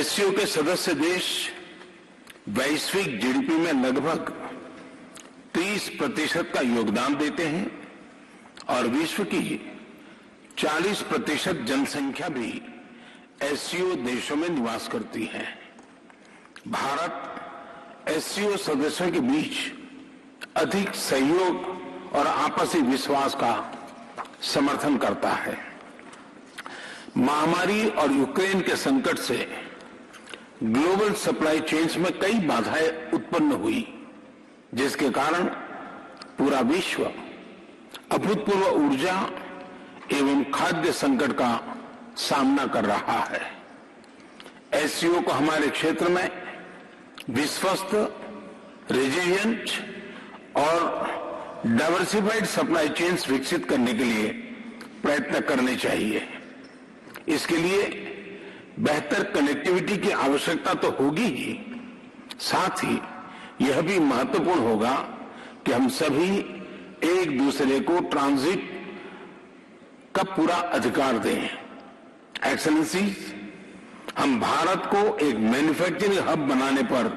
SCO के सदस्य देश वैश्विक जीडीपी में लगभग 30% का योगदान देते हैं और विश्व की 40% जनसंख्या भी एससीओ देशों में निवास करती है। भारत एससीओ सदस्यों के बीच अधिक सहयोग और आपसी विश्वास का समर्थन करता है। महामारी और यूक्रेन के संकट से ग्लोबल सप्लाई चेन्स में कई बाधाएं उत्पन्न हुई, जिसके कारण पूरा विश्व अभूतपूर्व ऊर्जा एवं खाद्य संकट का सामना कर रहा है। एससीओ को हमारे क्षेत्र में विश्वस्त, रेजिलिएंट और डाइवर्सिफाइड सप्लाई चेन्स विकसित करने के लिए प्रयत्न करने चाहिए। इसके लिए बेहतर कनेक्टिविटी की आवश्यकता तो होगी ही, साथ ही यह भी महत्वपूर्ण होगा कि हम सभी एक दूसरे को ट्रांजिट का पूरा अधिकार दें। एक्सेलेंसीज, हम भारत को एक मैन्युफैक्चरिंग हब बनाने पर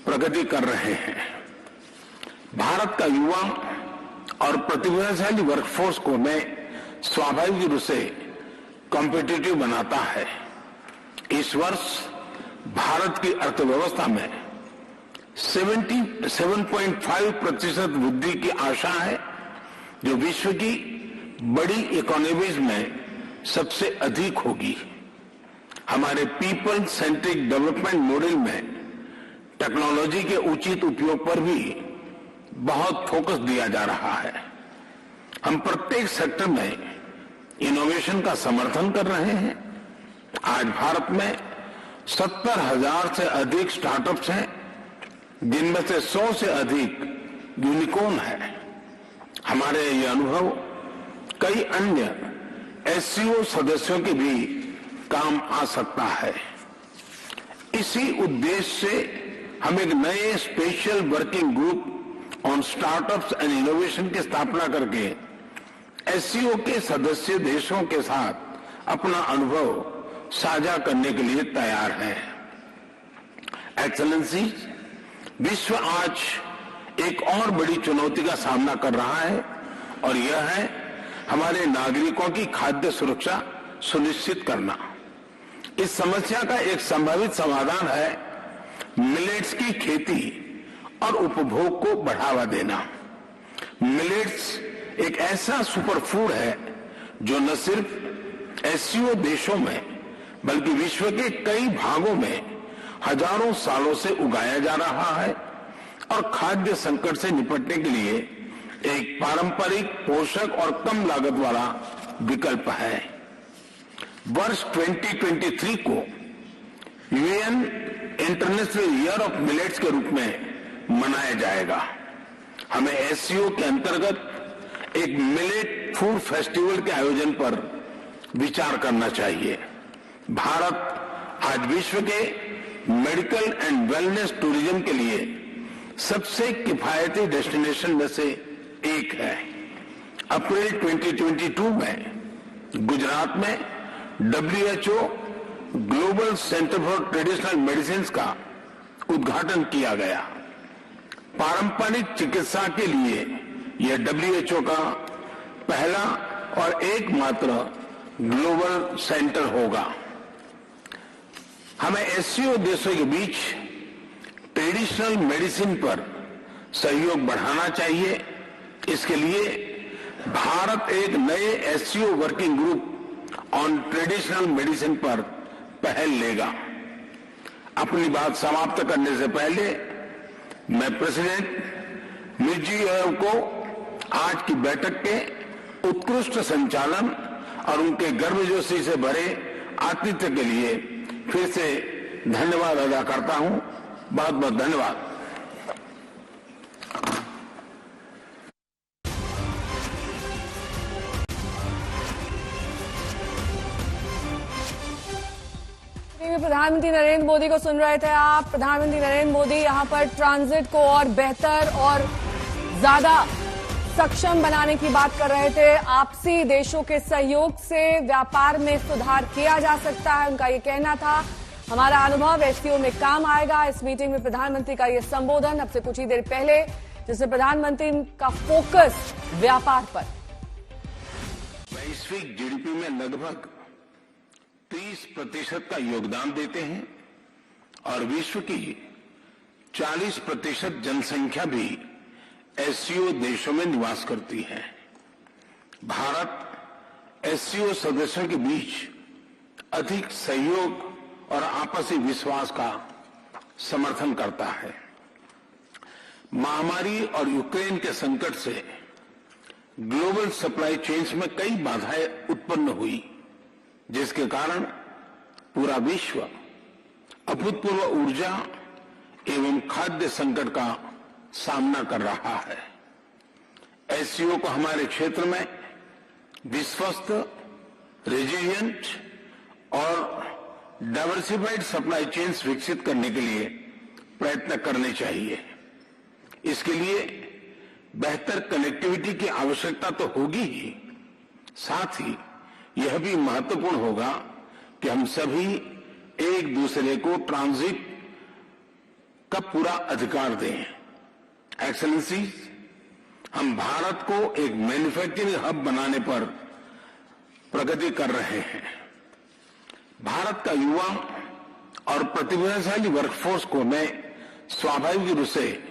प्रगति कर रहे हैं। भारत का युवा और प्रतिभाशाली वर्कफोर्स को मैं स्वाभाविक रूप से कॉम्पिटिटिव बनाता है। इस वर्ष भारत की अर्थव्यवस्था में 7.5% वृद्धि की आशा है, जो विश्व की बड़ी इकोनॉमीज में सबसे अधिक होगी। हमारे पीपल सेंट्रिक डेवलपमेंट मॉडल में टेक्नोलॉजी के उचित उपयोग पर भी बहुत फोकस दिया जा रहा है। हम प्रत्येक सेक्टर में इनोवेशन का समर्थन कर रहे हैं। आज भारत में 70,000 से अधिक स्टार्टअप्स हैं, जिनमें से 100 से अधिक यूनिकॉर्न है। हमारे ये अनुभव कई अन्य एससीओ सदस्यों के भी काम आ सकता है। इसी उद्देश्य से हम एक नए special working group on startups and innovation की स्थापना करके एससीओ के सदस्य देशों के साथ अपना अनुभव साझा करने के लिए तैयार है। एक्सेलेंसी, विश्व आज एक और बड़ी चुनौती का सामना कर रहा है और यह है हमारे नागरिकों की खाद्य सुरक्षा सुनिश्चित करना। इस समस्या का एक संभावित समाधान है मिलेट्स की खेती और उपभोग को बढ़ावा देना। मिलेट्स एक ऐसा सुपर फूड है जो न सिर्फ एससीओ देशों में बल्कि विश्व के कई भागों में हजारों सालों से उगाया जा रहा है और खाद्य संकट से निपटने के लिए एक पारंपरिक, पोषक और कम लागत वाला विकल्प है। वर्ष 2023 को UN international year of millets के रूप में मनाया जाएगा। हमें एससीओ के अंतर्गत एक मिलेट फूड फेस्टिवल के आयोजन पर विचार करना चाहिए। भारत आज विश्व के मेडिकल एंड वेलनेस टूरिज्म के लिए सबसे किफायती डेस्टिनेशन में से एक है। अप्रैल 2022 में गुजरात में WHO global centre for traditional medicine का उद्घाटन किया गया। पारंपरिक चिकित्सा के लिए यह WHO का पहला और एकमात्र ग्लोबल सेंटर होगा। हमें एससीओ देशों के बीच ट्रेडिशनल मेडिसिन पर सहयोग बढ़ाना चाहिए। इसके लिए भारत एक नए SCO working group on traditional medicine पर पहल लेगा। अपनी बात समाप्त करने से पहले मैं प्रेसिडेंट मिर्जियोयेव को आज की बैठक के उत्कृष्ट संचालन और उनके गर्मजोशी से भरे आतिथ्य के लिए फिर से धन्यवाद अदा करता हूं। बहुत बहुत धन्यवाद। प्रधानमंत्री नरेंद्र मोदी को सुन रहे थे आप। प्रधानमंत्री नरेंद्र मोदी यहां पर ट्रांजिट को और बेहतर और ज्यादा सक्षम बनाने की बात कर रहे थे। आपसी देशों के सहयोग से व्यापार में सुधार किया जा सकता है, उनका ये कहना था। हमारा अनुभव एससीओ में काम आएगा। इस मीटिंग में प्रधानमंत्री का ये संबोधन अब से कुछ ही देर पहले, जिसमें प्रधानमंत्री का फोकस व्यापार पर। वैश्विक जीडीपी में लगभग 30% का योगदान देते हैं और विश्व की 40% जनसंख्या भी एससीओ देशों में निवास करती है। भारत एससीओ सदस्यों के बीच अधिक सहयोग और आपसी विश्वास का समर्थन करता है। महामारी और यूक्रेन के संकट से ग्लोबल सप्लाई चेन्स में कई बाधाएं उत्पन्न हुई, जिसके कारण पूरा विश्व अभूतपूर्व ऊर्जा एवं खाद्य संकट का सामना कर रहा है। एससीओ को हमारे क्षेत्र में विश्वस्त, रेजिलिएंट और डाइवर्सिफाइड सप्लाई चेन्स विकसित करने के लिए प्रयत्न करने चाहिए। इसके लिए बेहतर कनेक्टिविटी की आवश्यकता तो होगी ही, साथ ही यह भी महत्वपूर्ण होगा कि हम सभी एक दूसरे को ट्रांजिट का पूरा अधिकार दें। एक्सेलेंसी, हम भारत को एक मैन्युफैक्चरिंग हब बनाने पर प्रगति कर रहे हैं। भारत का युवा और प्रतिभाशाली वर्कफोर्स को मैं स्वाभाविक रूप से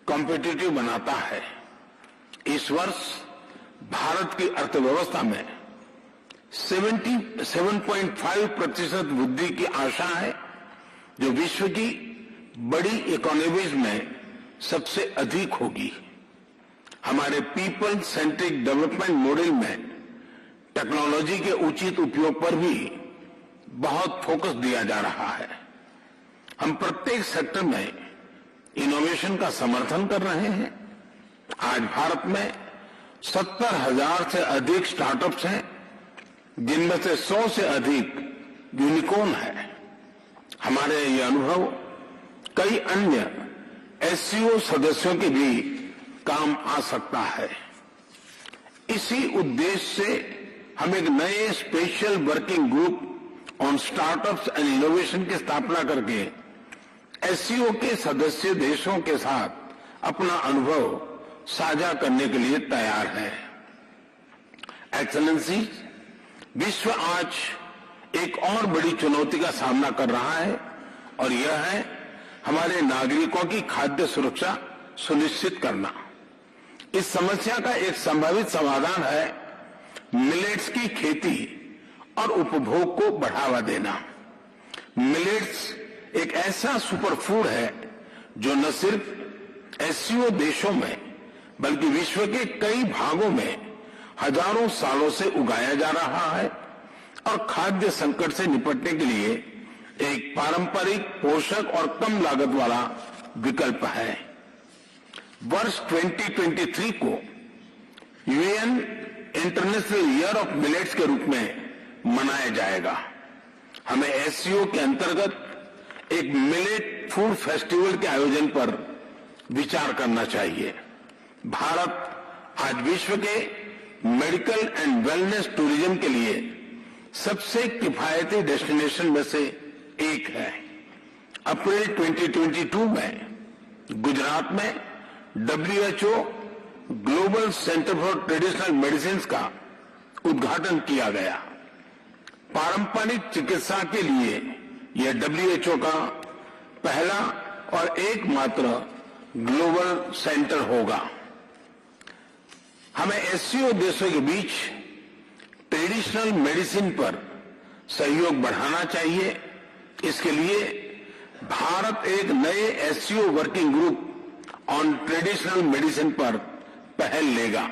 कॉम्पिटिटिव बनाता है। इस वर्ष भारत की अर्थव्यवस्था में 7.5% वृद्धि की आशा है, जो विश्व की बड़ी इकोनॉमीज में सबसे अधिक होगी। हमारे पीपल सेंट्रिक डेवलपमेंट मॉडल में टेक्नोलॉजी के उचित उपयोग पर भी बहुत फोकस दिया जा रहा है। हम प्रत्येक सेक्टर में इनोवेशन का समर्थन कर रहे हैं। आज भारत में 70,000 से अधिक स्टार्टअप्स हैं, जिनमें से 100 से अधिक यूनिकॉर्न है। हमारे ये अनुभव कई अन्य एससीओ सदस्यों के भी काम आ सकता है। इसी उद्देश्य से हम एक नए special working group on startups and innovation की स्थापना करके एससीओ के सदस्य देशों के साथ अपना अनुभव साझा करने के लिए तैयार है। एक्सेलेंसी, विश्व आज एक और बड़ी चुनौती का सामना कर रहा है और यह है हमारे नागरिकों की खाद्य सुरक्षा सुनिश्चित करना। इस समस्या का एक संभावित समाधान है मिलेट्स की खेती और उपभोग को बढ़ावा देना। मिलेट्स एक ऐसा सुपरफूड है जो न सिर्फ एससीओ देशों में बल्कि विश्व के कई भागों में हजारों सालों से उगाया जा रहा है और खाद्य संकट से निपटने के लिए एक पारंपरिक, पोषक और कम लागत वाला विकल्प है। वर्ष 2023 को UN international year of millets के रूप में मनाया जाएगा। हमें एससीओ के अंतर्गत एक मिलेट फूड फेस्टिवल के आयोजन पर विचार करना चाहिए। भारत आज विश्व के मेडिकल एंड वेलनेस टूरिज्म के लिए सबसे किफायती डेस्टिनेशन में से एक है। अप्रैल 2022 में गुजरात में WHO global centre for traditional medicine का उद्घाटन किया गया। पारंपरिक चिकित्सा के लिए यह WHO का पहला और एकमात्र ग्लोबल सेंटर होगा। हमें एससीओ देशों के बीच ट्रेडिशनल मेडिसिन पर सहयोग बढ़ाना चाहिए। इसके लिए भारत एक नए SCO working group on traditional medicine पर पहल लेगा।